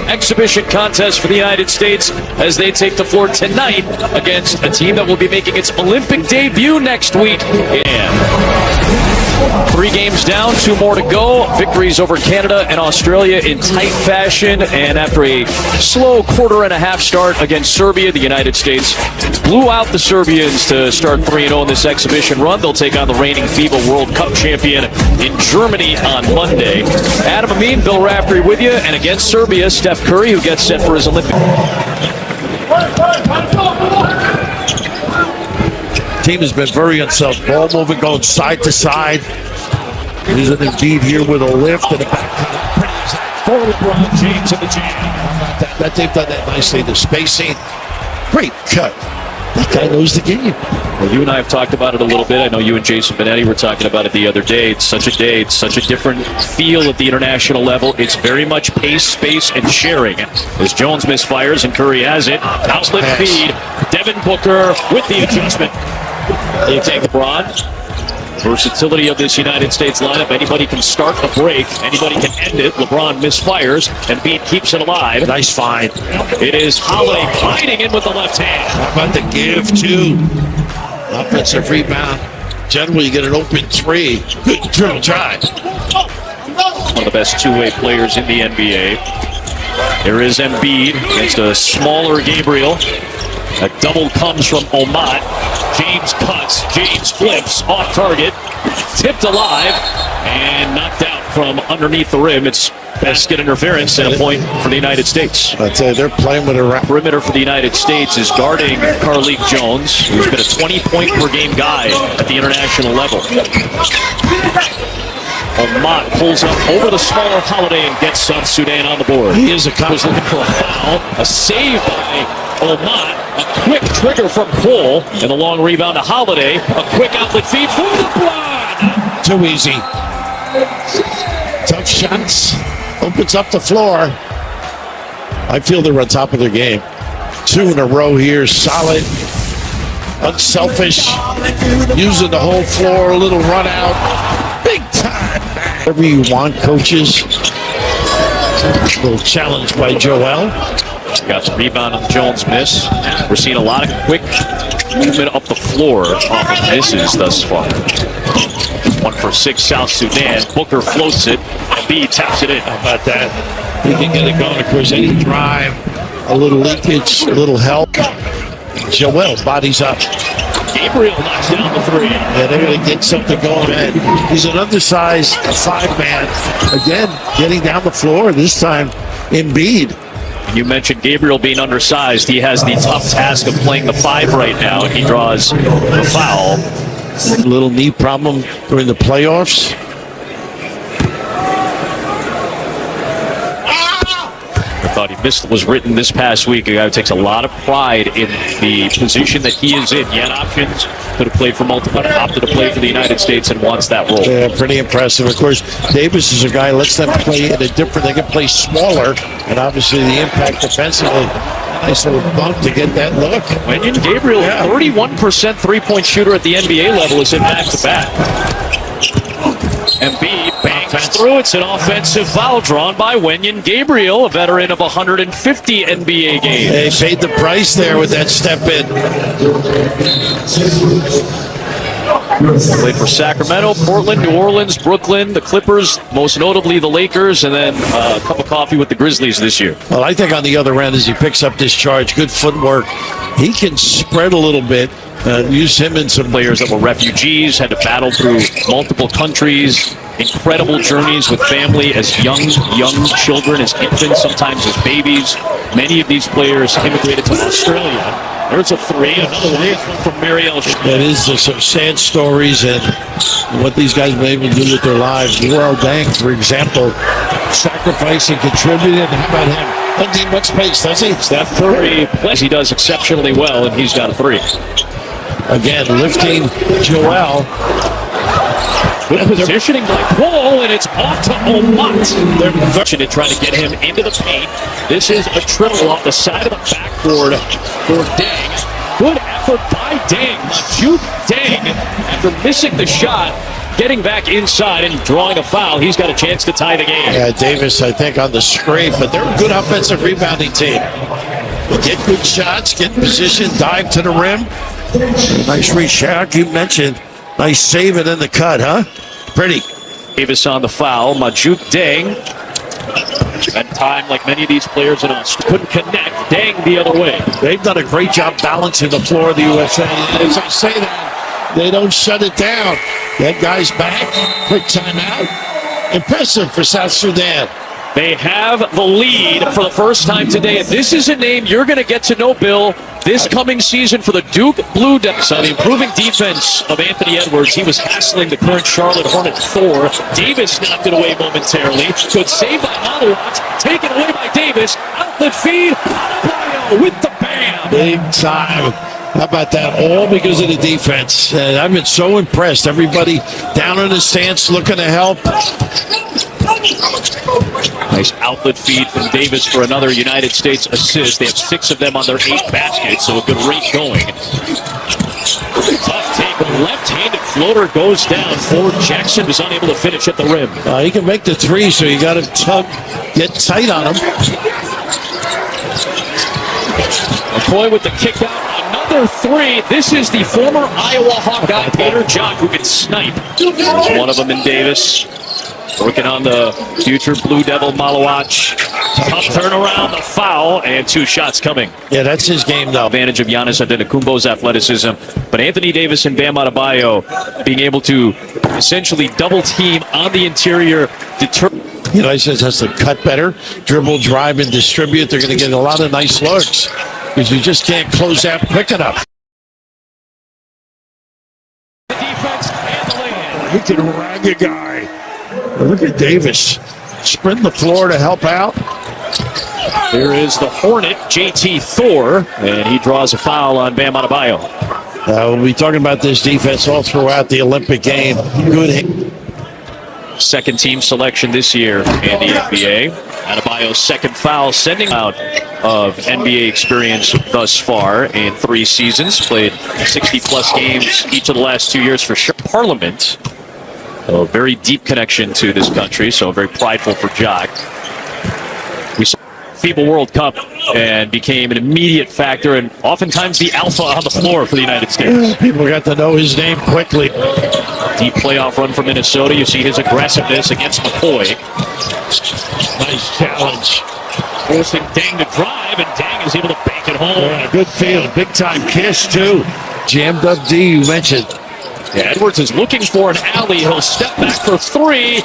exhibition contest for the United States as they take the floor tonight against a team that will be making its Olympic debut next week. And 3 games down, 2 more to go. Victories over Canada and Australia in tight fashion. And after a slow quarter-and-a-half start against Serbia, the United States blew out the Serbians to start 3-0 in this exhibition run. They'll take on the reigning FIBA World Cup champion in Germany on Monday. Adam Amin, Bill Raftery with you. And against Serbia, Steph Curry, who gets set for his Olympic. Team has been very unself. Ball moving, going side to side. He's an Embiid here with a lift and a back. For LeBron James in the jam. That they've done that nicely. The spacing, great cut. That guy knows the game. Well, you and I have talked about it a little bit. I know you and Jason Benetti were talking about it the other day. It's such a day. It's such a different feel at the international level. It's very much pace, space, and sharing. As Jones misfires and Curry has it. Outlet feed. Devin Booker with the adjustment. They take LeBron. Versatility of this United States lineup. Anybody can start a break. Anybody can end it. LeBron misfires, and Embiid keeps it alive. Nice find. It is Holiday gliding in with the left hand. How about the give, too? Offensive rebound. Generally, you get an open 3. Good dribble drive. One of the best two-way players in the NBA. There is Embiid against a smaller Gabriel. A double comes from Omat. James cuts. James flips off target. Tipped alive and knocked out from underneath the rim. It's basket interference and a point for the United States. I'd say they're playing with a perimeter for the United States is guarding Carlik Jones, who's been a 20-point per game guy at the international level. Omat pulls up over the smaller Holiday and gets South Sudan on the board. He is was looking for a foul. A save by Omat. A quick trigger from Cole. And a long rebound to Holiday. A quick outlet feed for LeBron. Too easy. Tough shots. Opens up the floor. I feel they're on top of their game. 2 in a row here. Solid. Unselfish. Using the whole floor. A little run out. Big time. Whatever you want, coaches. A little challenge by Joel. Got the rebound on the Jones miss. We're seeing a lot of quick movement up the floor off of misses thus far. 1 for 6 South Sudan. Booker floats it. Embiid taps it in. How about that? He can get it going. Of course, any drive, a little leakage, a little help. Joel bodies up. Gabriel knocks down the 3. Yeah, they're going to get something going, man. He's an undersized 5-man. Again, getting down the floor. This time, Embiid. You mentioned Gabriel being undersized. He has the tough task of playing the 5 right now, and he draws the foul. A little knee problem during the playoffs. I thought he missed was written this past week. A guy who takes a lot of pride in the position that he is in. He had options, could have played for multiple, opted to play for the United States and wants that role. Yeah, pretty impressive. Of course, Davis is a guy who lets them play in a different, they can play smaller, and obviously the impact defensively. Nice little bump to get that look. Wenyen Gabriel, 31% three-point shooter at the NBA level, is in back-to-back. Embiid bangs through. It's an offensive foul drawn by Wenyen Gabriel, a veteran of 150 NBA games. They paid the price there with that step in. Played for Sacramento, Portland, New Orleans, Brooklyn, the Clippers, most notably the Lakers, and then a cup of coffee with the Grizzlies this year. Well, I think on the other end, as he picks up this charge, good footwork. He can spread a little bit. Use him in some players that were refugees, had to battle through multiple countries, incredible journeys with family as young children, as infants, sometimes as babies. Many of these players immigrated to Australia. There's a 3, another one from Mariel. That is some sad stories and what these guys have been able to do with their lives. Laurel Dang, for example, sacrificing, contributing. How about him? Doesn't need much space, does he? Steph Curry, he does exceptionally well, and he's got a 3. Again, lifting Joel. Good positioning by Cole, and it's off to Omat. They're trying to get him into the paint. This is a triple off the side of the backboard for Dang. Good effort by Dang. Juke Dang, after missing the shot, getting back inside and drawing a foul, he's got a chance to tie the game. Yeah, Davis, I think, on the scrape, but they're a good offensive rebounding team. Get good shots, get in position, dive to the rim. Nice reach, Shaq, you mentioned. Nice save it in the cut, huh? Pretty. Davis on the foul. Majut Deng. Spent time like many of these players in us. Couldn't connect. Deng the other way. They've done a great job balancing the floor of the USA. As I say that, they don't shut it down. That guy's back. Quick timeout. Impressive for South Sudan. They have the lead for the first time today. And this is a name you're going to get to know, Bill, this coming season for the Duke Blue Devils. On the improving defense of Anthony Edwards, he was hassling the current Charlotte Hornet Thor. Davis knocked it away momentarily. Good save by Malawat. Taken away by Davis. Outlet feed. Adebayo with the bam. Big time. How about that? All because of the defense. I've been so impressed. Everybody down in the stance looking to help. Nice outlet feed from Davis for another United States assist. They have 6 of them on their 8 baskets, so a good rate going. Tough take, left-handed floater goes down. Ford Jackson was unable to finish at the rim. He can make the 3, so you got to get tight on him. McCoy with the kick out. Another 3. This is the former Iowa Hawkeye, Peter Jock, who can snipe. There's one of them in Davis. Working on the future Blue Devil Malawach. Tough turnaround, a foul, and 2 shots coming. Yeah, that's his game, though. Advantage of Giannis Antetokounmpo's athleticism. But Anthony Davis and Bam Adebayo being able to essentially double team on the interior. United States has to cut better, dribble, drive, and distribute. They're going to get a lot of nice looks because you just can't close out quick enough. The defense and the lay-in. He can rag a guy. Look at Davis sprinting the floor to help out. Here is the Hornet, JT Thor, and he draws a foul on Bam Adebayo. We'll be talking about this defense all throughout the Olympic game. Good. Second team selection this year in the NBA. Adebayo's second foul, sending out of NBA experience thus far in 3 seasons. Played 60-plus games each of the last 2 years for Parliament. A very deep connection to this country, so very prideful for Jock. We saw FIBA World Cup and became an immediate factor and oftentimes the alpha on the floor for the United States. People got to know his name quickly. Deep playoff run for Minnesota. You see his aggressiveness against McCoy. Nice challenge. Forcing Deng to drive, and Deng is able to bank it home. Yeah, good field. Big time kiss, too. Jammed up D, you mentioned. Yeah, Edwards is looking for an alley. He'll step back for 3, and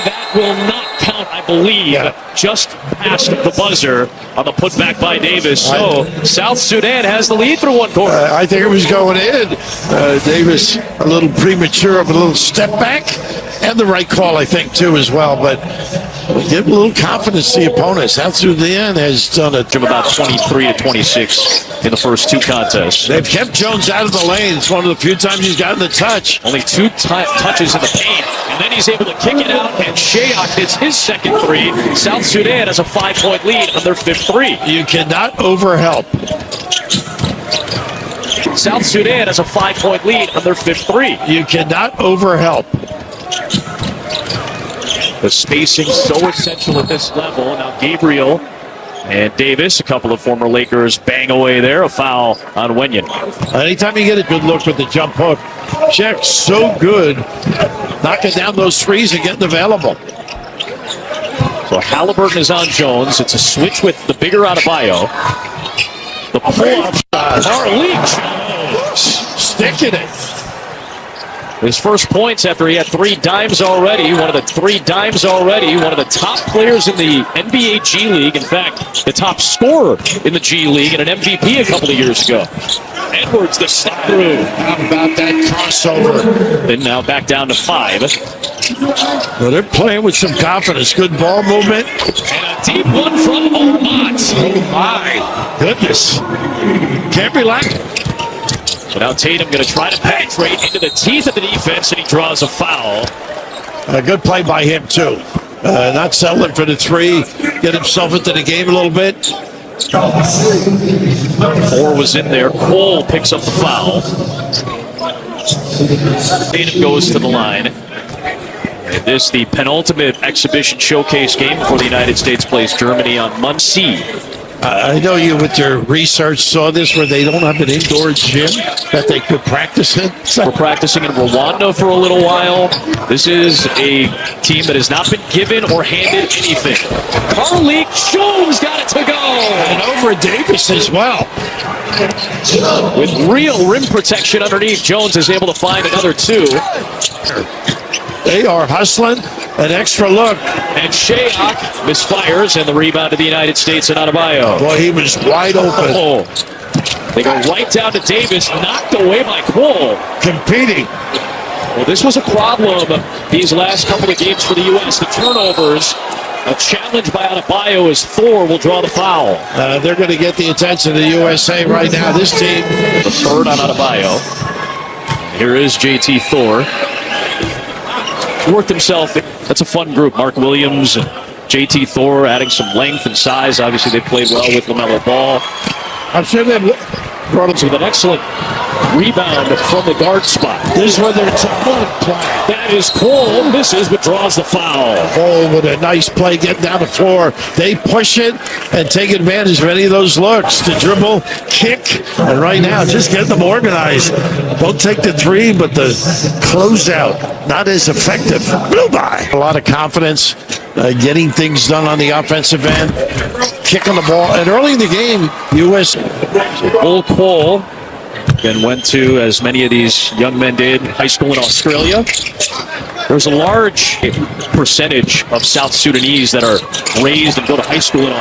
that will not count, I believe. Just past the buzzer on the putback by Davis. So South Sudan has the lead through 1 quarter. I think it was going in. Davis a little premature, but a little step back. And the right call, I think, too, as well. But give a little confidence to the opponent. South Sudan has done it. From about 23 to 26 in the first 2 contests. They've kept Jones out of the lane. It's one of the few times he's gotten the touch. Only 2 touches in the paint, and then he's able to kick it out, and Shayok hits his second 3. South Sudan has a 5-point lead on their 5th 3. You cannot overhelp. South Sudan has a 5-point lead on their 5th 3. You cannot overhelp. The spacing so essential at this level. Now Gabriel and Davis, a couple of former Lakers, bang away there. A foul on Wenyen. Anytime you get a good look with the jump hook, Shaq's so good knocking down those threes and getting available. So Halliburton is on Jones. It's a switch with the bigger Adebayo. The pull-up shot. Jones sticking it. His first points after he had 3 dimes already. One of the 3 dimes already. One of the top players in the NBA G League. In fact, the top scorer in the G League and an MVP a couple of years ago. Edwards, the step through. How about that crossover? And now back down to 5. Well, they're playing with some confidence. Good ball movement. And a deep one from Omot. Oh, my goodness. Can't relax. So now Tatum going to try to penetrate into the teeth of the defense, and he draws a foul. A good play by him, too. Not settling for the 3. Get himself into the game a little bit. 4 was in there. Cole picks up the foul. Tatum goes to the line. This the penultimate exhibition showcase game before the United States plays Germany on Monday. I know you with your research saw this where they don't have an indoor gym that they could practice in. We're practicing in Rwanda for a little while. This is a team that has not been given or handed anything. Carlik Jones got it to go. And over Davis as well. With real rim protection underneath, Jones is able to find another two. They are hustling. An extra look. And Shayok misfires, and the rebound to the United States and Adebayo. Boy, he was wide open. Oh. They go right down to Davis, knocked away by Cole. Competing. Well, this was a problem these last couple of games for the U.S. The turnovers, a challenge by Adebayo as Thor will draw the foul. They're going to get the attention of the USA right now. This team. The third on Adebayo. Here is JT Thor. Worked himself. That's a fun group. Mark Williams and JT Thor adding some length and size. Obviously, they played well with LaMelo Ball. I'm sure they brought him with an excellent rebound from the guard spot. This is where they're play. That is Cole. Misses, but draws the foul. Cole with a nice play getting down the floor. They push it and take advantage of any of those looks. The dribble, kick, and right now just get them organized. Don't take the three, but the closeout not as effective. Blew by. A lot of confidence, getting things done on the offensive end, kicking the ball. And early in the game, U.S. Bull Cole then went to, as many of these young men did, high school in Australia. There's a large percentage of South Sudanese that are raised and go to high school in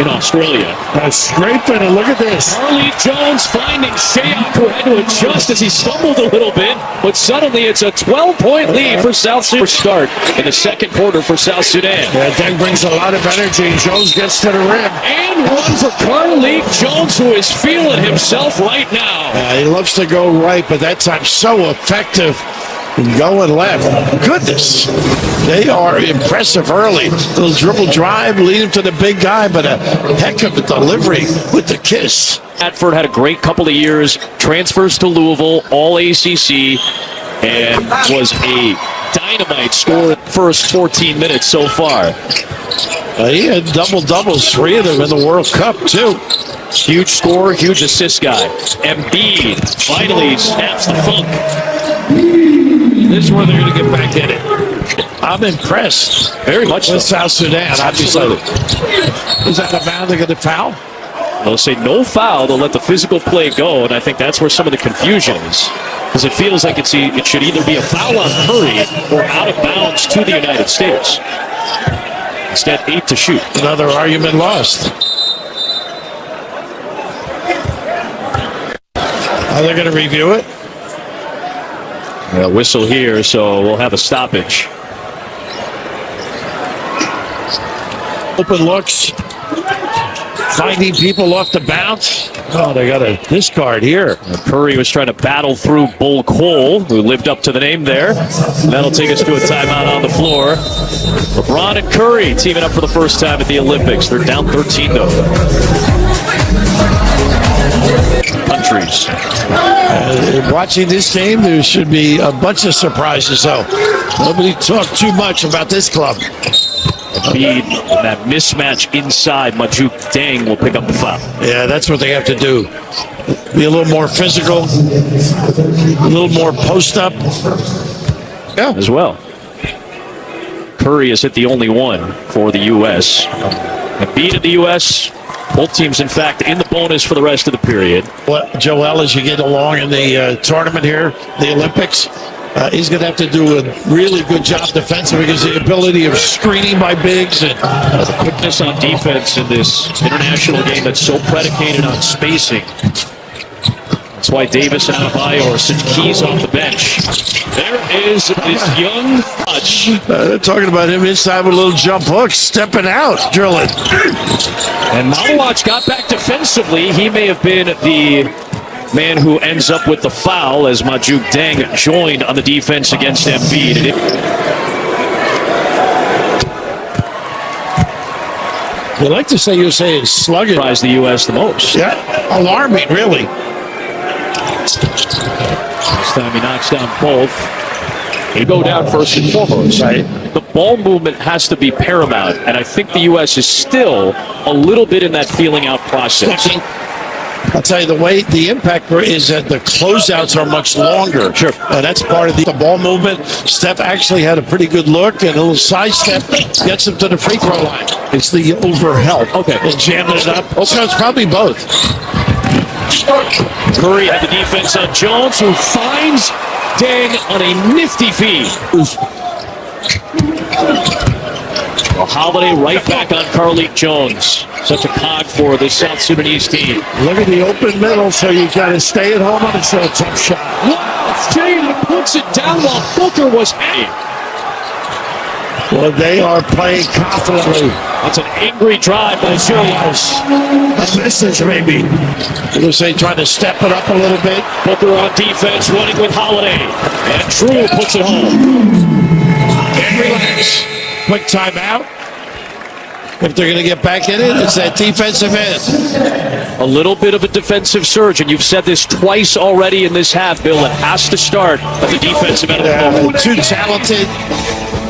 Australia. Scraping it. Look at this. Carlik Jones finding Shayok, who had to adjust as he stumbled a little bit, but suddenly it's a 12-point lead for South Sudan. Start in the second quarter for South Sudan. That thing brings a lot of energy. Jones gets to the rim. And one for Carlik Jones, who is feeling himself right now. He loves to go right, but that time so effective. And going left. Goodness. They are impressive early. Little dribble drive, lead him to the big guy, but a heck of a delivery with the kiss. Atford had a great couple of years, transfers to Louisville, all ACC, and was a dynamite scorer first 14 minutes so far. He had double-doubles, 3 of them in the World Cup, too. Huge scorer, huge assist guy. Embiid finally snaps the funk. This is where they're going to get back in it. I'm impressed. Very much with so. South Sudan. Absolutely. Is that the bound they're going to foul? They'll say no foul. They'll let the physical play go, and I think that's where some of the confusion is. Because it feels like it should either be a foul on Curry or out of bounds to the United States. Instead, 8 to shoot. Another argument lost. Are they going to review it? A whistle here, so we'll have a stoppage. Open looks. Finding people off the bounce. Oh, they got a discard here. Curry was trying to battle through Bull Cole, who lived up to the name there. That'll take us to a timeout on the floor. LeBron and Curry teaming up for the first time at the Olympics. They're down 13, though. Countries. Watching this game, there should be a bunch of surprises, though. Nobody talked too much about this club. Embiid, that mismatch inside, Majuk Deng will pick up the foul. Yeah, that's what they have to do. Be a little more physical, a little more post-up. Yeah, as well. Curry has hit the only one for the U.S. Embiid of the U.S., both teams, in fact, in the bonus for the rest of the period. Well, Joel, as you get along in the tournament here, the Olympics, he's going to have to do a really good job defensively because the ability of screening by bigs and the quickness on defense in this international game that's so predicated on spacing. That's why Davis and Adebayo are such keys off the bench. There is this young touch. They're talking about him inside with a little jump hook, stepping out, drilling. And Malawach got back defensively. He may have been the man who ends up with the foul as Majuk Deng joined on the defense against Embiid. They like to say USA is sluggish. Surprised the U.S. the most. Yeah, alarming, really. This time he knocks down both. You go down first and foremost. Right. The ball movement has to be paramount, and I think the U.S. is still a little bit in that feeling out process. I'll tell you, the impact is that the closeouts are much longer. Sure. And that's part of the ball movement. Steph actually had a pretty good look and a little sidestep gets him to the free throw line. It's the overhelp. Okay. And jamming it up. So it's probably both. Curry had the defense on Jones, who finds Deng on a nifty feed. Well, Holiday right back on Carlik Jones. Such a cog for the South Sudanese team. Look at the open middle, so you got to stay at home on a tough shot. Wow, Jaden puts it down while Booker was hanging. Well, they are playing confidently. That's an angry drive by Jones. A message, maybe. Looks like trying to step it up a little bit. Booker on defense, running with Holiday. And Drew puts it home. And relax. Quick timeout. If they're going to get back in it, it's that defensive end. A little bit of a defensive surge, and you've said this twice already in this half, Bill. It has to start at the defensive end of the ball. Too talented.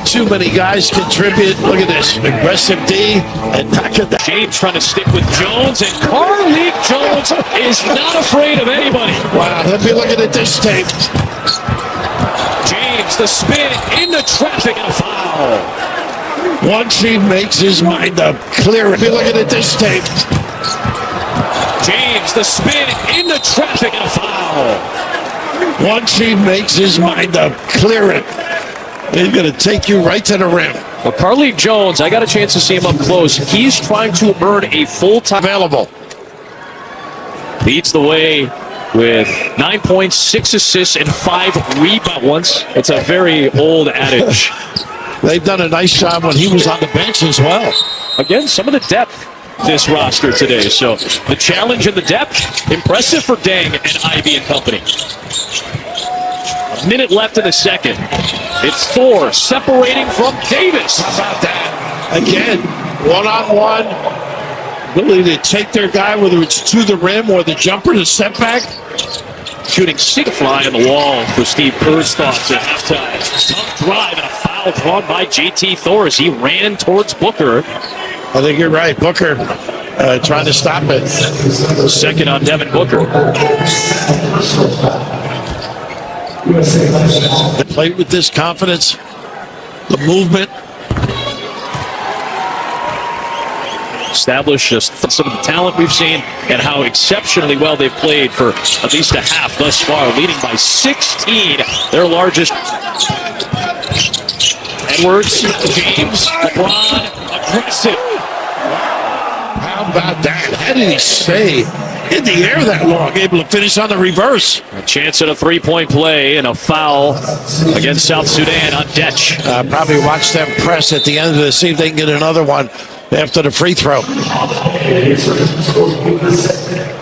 Too many guys contribute. Look at this. Aggressive D. And knock it down. James trying to stick with Jones, and Carlik Jones is not afraid of anybody. Wow, let me look at this tape. James, the spin into traffic and a foul. Once he makes his mind up, clear it. Let me look at this tape. James, the spin into traffic and a foul. Once he makes his mind up, clear it. He's going to take you right to the rim. Well, Carlik Jones, I got a chance to see him up close. He's trying to earn a full-time Available. Leads the way with 9 points, 6 assists, and 5 rebounds. It's a very old adage. They've done a nice job when he was on the bench as well. Again, some of the depth this roster today. So the challenge and the depth, impressive for Deng and Ivy and company. A minute left in the second. It's Thor separating from Davis. How about that? Again, one-on-one. Ability to take their guy, whether it's to the rim or the jumper to step back. Shooting sick fly on the wall for Steve Kerr's thoughts at halftime. Tough drive and a foul drawn by JT Thor as he ran towards Booker. I think you're right. Booker trying to stop it. Second on Devin Booker. They played with this confidence, the movement. Establish just some of the talent we've seen and how exceptionally well they've played for at least a half thus far, leading by 16, their largest. Edwards, James, LeBron, aggressive. How about that? How did he stay in the air that long, able to finish on the reverse? A chance at a three-point play and a foul against South Sudan on Detch. Probably watch them press at the end of this, see if they can get another one after the free throw.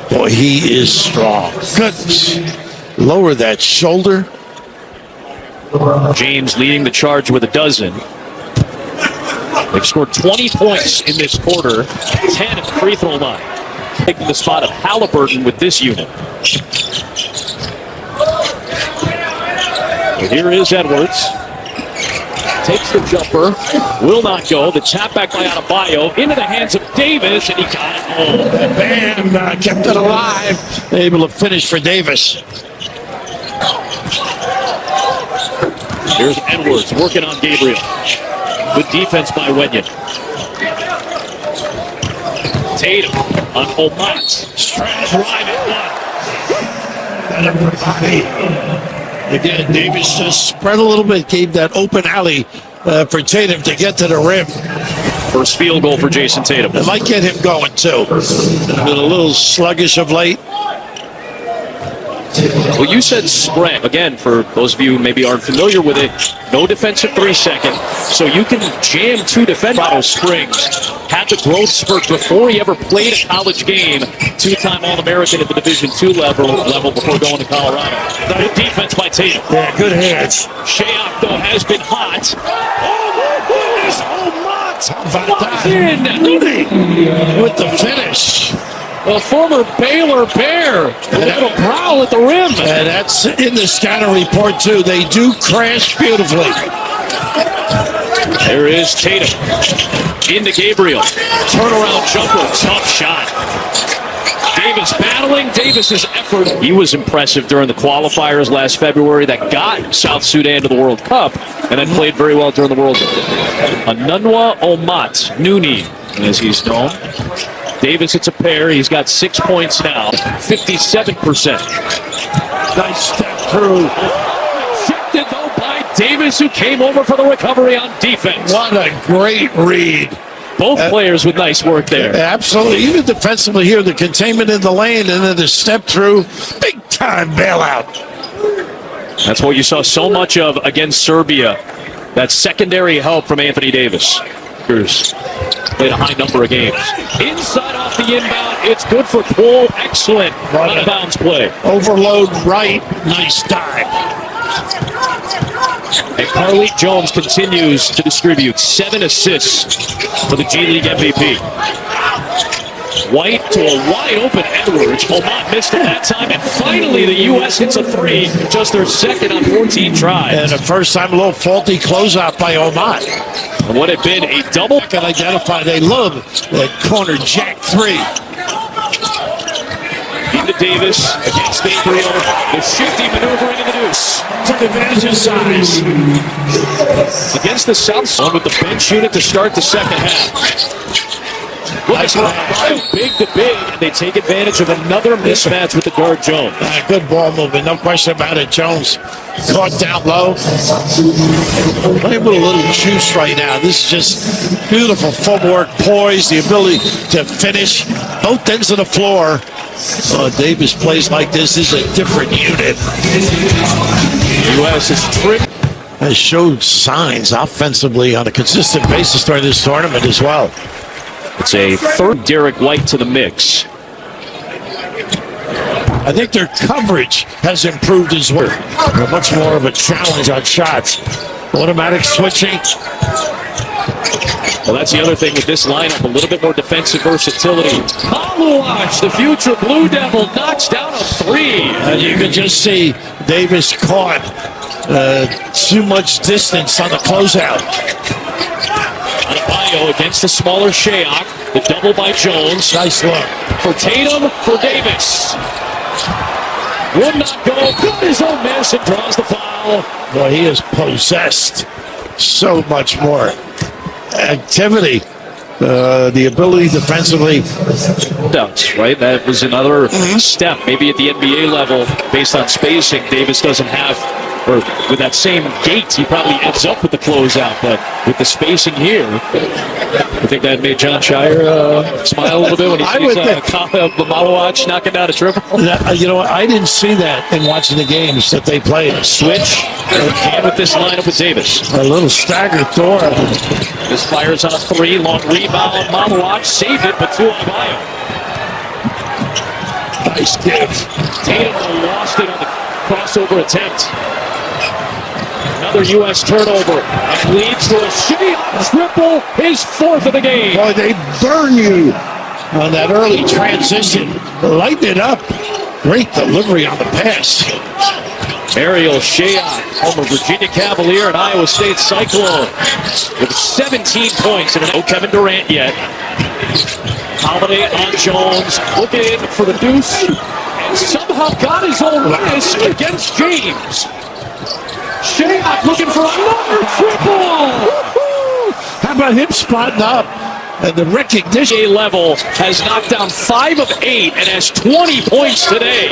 Boy, he is strong. Goodness. Lower that shoulder. James leading the charge with a dozen. They've scored 20 points in this quarter, 10 at the free throw line. Taking the spot of Halliburton with this unit. And here is Edwards. Takes the jumper, will not go. The tap back by Adebayo into the hands of Davis, and he got it home. Bam, kept it alive. Able to finish for Davis. Here's Edwards working on Gabriel. Good defense by Wenyon. Tatum on Omat. Drive it one. Again, Davis just spread a little bit, gave that open alley for Tatum to get to the rim. First field goal for Jason Tatum. It might get him going, too. Been a little sluggish of late. Well, you said spread. Again, for those of you who maybe aren't familiar with it, no defensive 3 second. So you can jam 2 defenders. Colorado Springs had the growth spurt before he ever played a college game. 2-time All-American at the Division II level before going to Colorado. Good defense by Tatum. Yeah, good hands. Shayok, though, has been hot. Oh, Mott! With the finish. A former Baylor Bear. A little growl at the rim. And that's in the scatter report, too. They do crash beautifully. There is Tatum. Into Gabriel. Turnaround jumper. Tough shot. Davis battling. Davis's effort. He was impressive during the qualifiers last February that got South Sudan to the World Cup and then played very well during the World Cup. Anunwa Omat, Nooney, as he's known. Davis, it's a pair. He's got 6 points now. 57%. Nice step through. Shifted, though, by Davis, who came over for the recovery on defense. What a great read. Both players with nice work there. Absolutely. Even defensively here, the containment in the lane and then the step through. Big time bailout. That's what you saw so much of against Serbia. That secondary help from Anthony Davis. Played a high number of games. Inside off the inbound. It's good for Paul. Excellent out-of-bounds play. Overload right. Nice dive. And Carlik Jones continues to distribute 7 assists for the G League MVP. White to a wide-open Edwards. Omat missed it that time, and finally the U.S. hits a 3, just their second on 14 tries. And the first time a little faulty closeout by Omat. And what had been a double. Can identify they love that corner jack 3. Into Davis against Gabriel. The shifty maneuvering in the deuce. Took advantage of size. Against the South Sun with the bench unit to start the second half. Nice big to big, and they take advantage of another mismatch with the guard Jones. Good ball movement, no question about it. Jones caught down low. Playing with a little juice right now. This is just beautiful footwork, poise, the ability to finish both ends of the floor. Davis plays like this is a different unit. U.S. is tripped. Has showed signs offensively on a consistent basis during this tournament as well. It's a third Derek White to the mix. I think their coverage has improved as well. They're much more of a challenge on shots. Automatic switching. Well, that's the other thing with this lineup, a little bit more defensive versatility. Maluach, the future Blue Devil, knocks down a 3. And you can just see Davis caught too much distance on the closeout. Adebayo against the smaller Shayok. The double by Jones. Nice look. For Tatum, for Davis. Would not go. Got his own miss and draws the foul. Boy, he is possessed. So much more activity. The ability defensively. Doubts, right? That was another step. Maybe at the NBA level, based on spacing, Davis doesn't have, or with that same gait, he probably ends up with the closeout. But with the spacing here, I think that made John Shire smile a little bit when he sees Maluach knocking down a triple. You know what? I didn't see that in watching the games that they played. Switch and with this lineup with Davis. A little staggered Thor. This fires on a 3, long rebound. Maluach saved it, but to Adebayo. Nice give. Tatum lost it on the crossover attempt. Another U.S. turnover. And leads to a Shea triple, his 4th of the game. Boy, they burn you on that early transition. Lighten it up. Great delivery on the pass. Ariel Shayok, former Virginia Cavalier and Iowa State Cyclone, with 17 points and no Kevin Durant yet. Holiday on Jones, looking for the deuce, and somehow got his own miss against James. Shayok looking for another triple. How about him spotting up? And the recognition level has knocked down 5 of 8 and has 20 points today.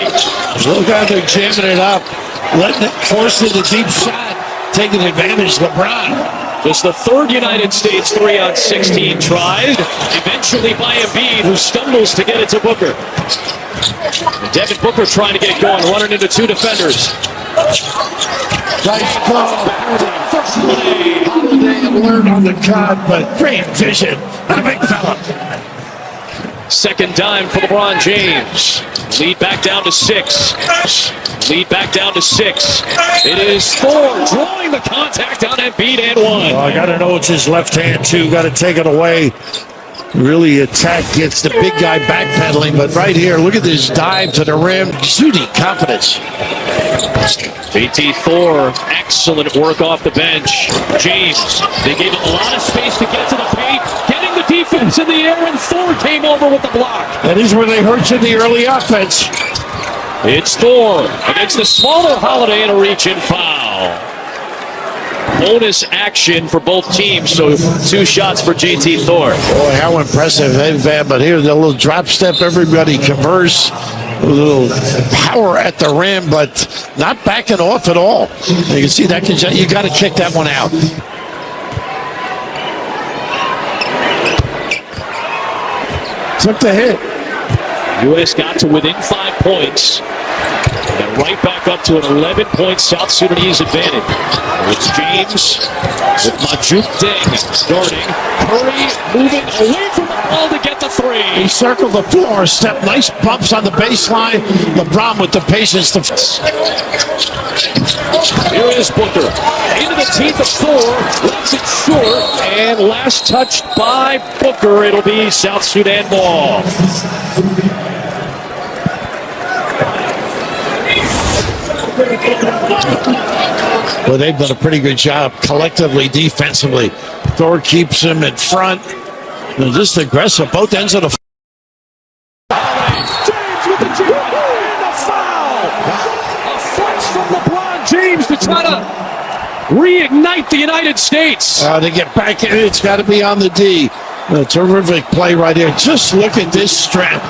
Look how they're jamming it up, letting it force the deep shot, taking advantage of LeBron. Just the 3rd United States 3 on 16 tries, eventually by Embiid, who stumbles to get it to Booker. And Devin Booker trying to get it going, running into 2 defenders. Nice call. First play. Holiday alert on the cut, but great vision. A big fella. Second dime for LeBron James. Lead back down to 6. Lead back down to 6. It is Thor drawing the contact on Embiid and 1. Oh, I got to know it's his left hand, too. Got to take it away. really attack, gets the big guy backpedaling. But right here, look at this dive to the rim. Exuding confidence. JT Thor, excellent work off the bench. James, they gave him a lot of space to get to the paint, getting the defense in the air, and Thor came over with the block. That is where they hurt you in the early offense. It's Thor against the smaller Holiday and a reach-in foul. Bonus action for both teams, so 2 shots for JT Thor. Boy, how impressive they've been. But here, the little drop step, everybody converse. A little power at the rim, but not backing off at all. You can see that. You got to kick that one out. Took the hit. U.S. got to within 5 points. And right back up to an 11-point South Sudanese advantage. It's James with Majuk Deng guarding. Curry moving away from the ball to get the 3. He circled the floor, step, nice bumps on the baseline. LeBron with the patience to... Here is Booker. Into the teeth of Thor. Lets it short. And last touched by Booker. It'll be South Sudan ball. Well, they've done a pretty good job collectively, defensively. Thor keeps him in front. They're just aggressive, both ends of the... James with the jam and the foul. A flex from LeBron James to try to reignite the United States. They get back in, it's got to be on the D. A terrific play right here. Just look at this strength.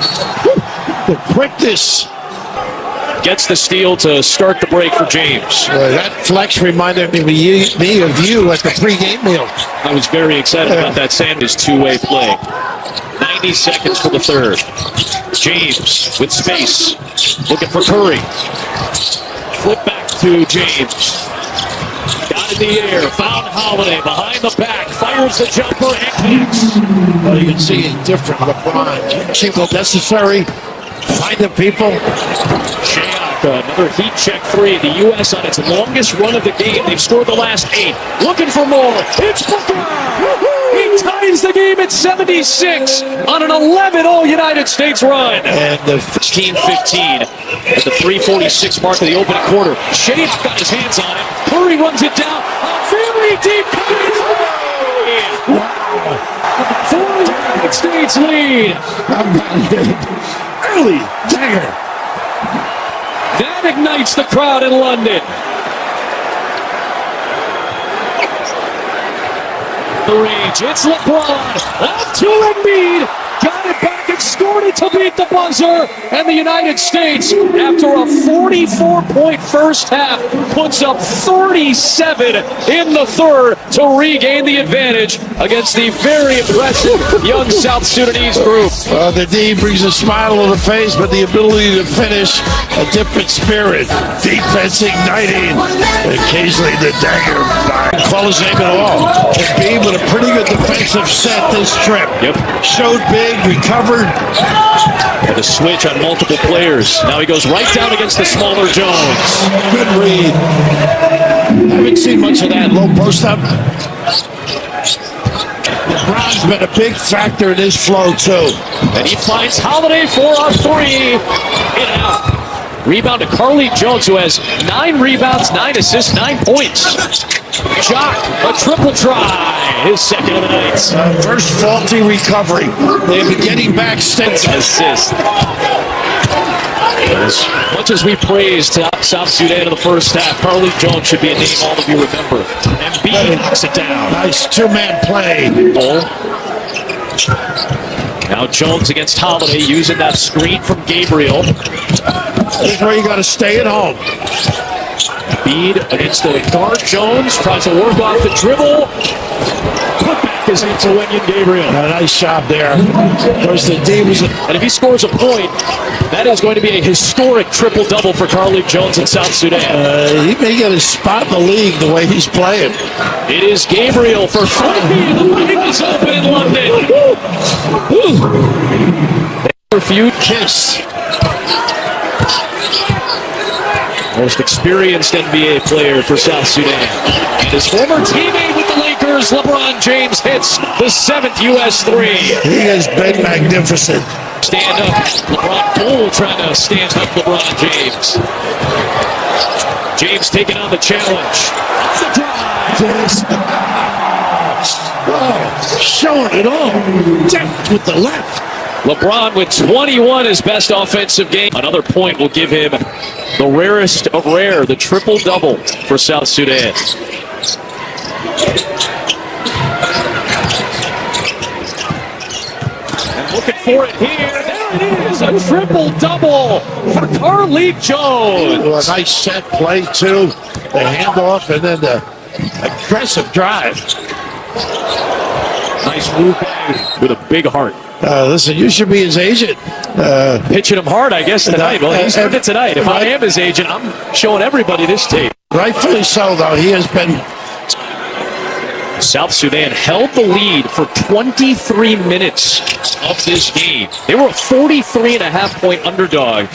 The quickness. Gets the steal to start the break for James. That flex reminded me of you at the pregame meal. I was very excited about that Sanders two-way play. 90 seconds for the third. James with space. Looking for Curry. Flip back to James. Got in the air. Found Holiday behind the back. Fires the jumper and kicks. Well, you can see it different. LeBron, single necessary. Finding people. Another heat check 3. The U.S. on its longest run of the game. They've scored the last 8. Looking for more. It's Booker. He ties the game at 76 on an 11 All-United States run. And the 15-15 at the 3:46 mark of the opening quarter. Shea got his hands on it. Curry runs it down. A very deep for the United States lead. Early dagger. That ignites the crowd in London. The range, it's LeBron, off to Embiid, got it back and scored it to beat the buzzer, and the United States, after a 44-point first half, puts up 37 in the third to regain the advantage against the very impressive young South Sudanese group. The D brings a smile on the face, but the ability to finish, a different spirit. Defense igniting, occasionally the dagger closing it all. Embiid with a pretty good defensive set this trip. Yep. Showed big, recovered. And a switch on multiple players. Now he goes right down against the smaller Jones. Good read. Haven't seen much of that low post up. LeBron's been a big factor in this flow too. And he finds Holiday for a 3. In and out. Rebound to Carly Jones, who has 9 rebounds, 9 assists, 9 points. Jock, a triple try. His second of the night. First faulty recovery. They've been getting back stakes. Assist. As much as we praised South Sudan in the first half, Carly Jones should be a name all of you remember. Embiid knocks it down. Nice two-man play. Now Jones against Holiday, using that screen from Gabriel. This is where you got to stay at home. Embiid against the guard. Jones tries to work off the dribble. Put back is into Wenyan Gabriel. A nice job there. Of course, the D was... And if he scores a point, that is going to be a historic triple-double for Carly Jones in South Sudan. He may get a spot in the league the way he's playing. It is Gabriel for 3. The league is open in London. Few kiss. most experienced NBA player for South Sudan. And his former teammate with the Lakers, LeBron James, hits the 7th U.S. three. He has been magnificent. Stand up. LeBron Bull trying to stand up LeBron James. James taking on the challenge. Oh, showing it all. Depth with the left. LeBron with 21, his best offensive game. Another point will give him the rarest of rare, the triple-double for South Sudan. And looking for it here. There it is, a triple-double for Carlik Jones. Well, a nice set play, too. The handoff and then the aggressive drive. Nice move with a big heart. Listen, you should be his agent. Pitching him hard, I guess, tonight. Well, he's earned it tonight. If I am his agent, I'm showing everybody this tape. Rightfully so, though. He has been... South Sudan held the lead for 23 minutes of this game. They were a 43.5-point underdog.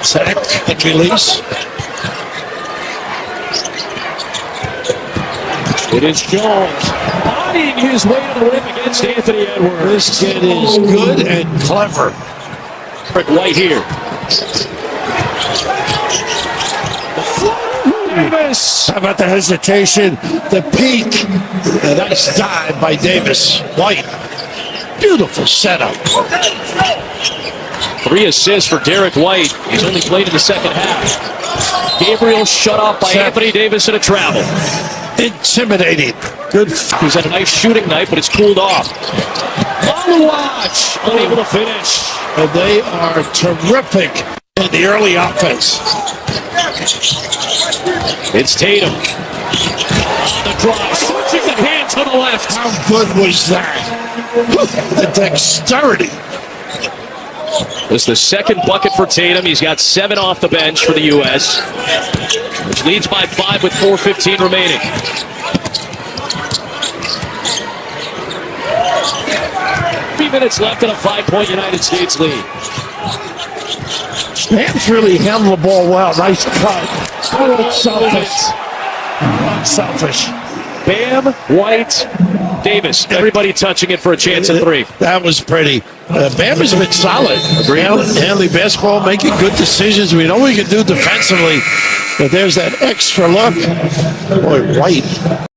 Sack and release. It is Jones bodying his way to the rim against Anthony Edwards. This kid is good and clever. Rick White here. Davis. How about the hesitation, the peak, a nice dive by Davis. White, beautiful setup. 3 assists for Derek White. He's only played in the second half. Gabriel shut off by Anthony Davis in a travel. Intimidating. Good. He's had a nice shooting night, but it's cooled off. On the watch, unable to finish. And they are terrific in the early offense. It's Tatum. The drive, switching the hand to the left. How good was that? The dexterity. This is the second bucket for Tatum. He's got 7 off the bench for the U.S., which leads by 5 with 4:15 remaining. Minutes left in a 5-point United States lead. Bam's really handled the ball well. Nice cut. Selfish. Selfish. Bam, White, Davis. Everybody touching it for a chance at 3. That was pretty. Bam has been solid. Handling basketball, making good decisions. We know what he can do defensively. But there's that extra look. Boy, White.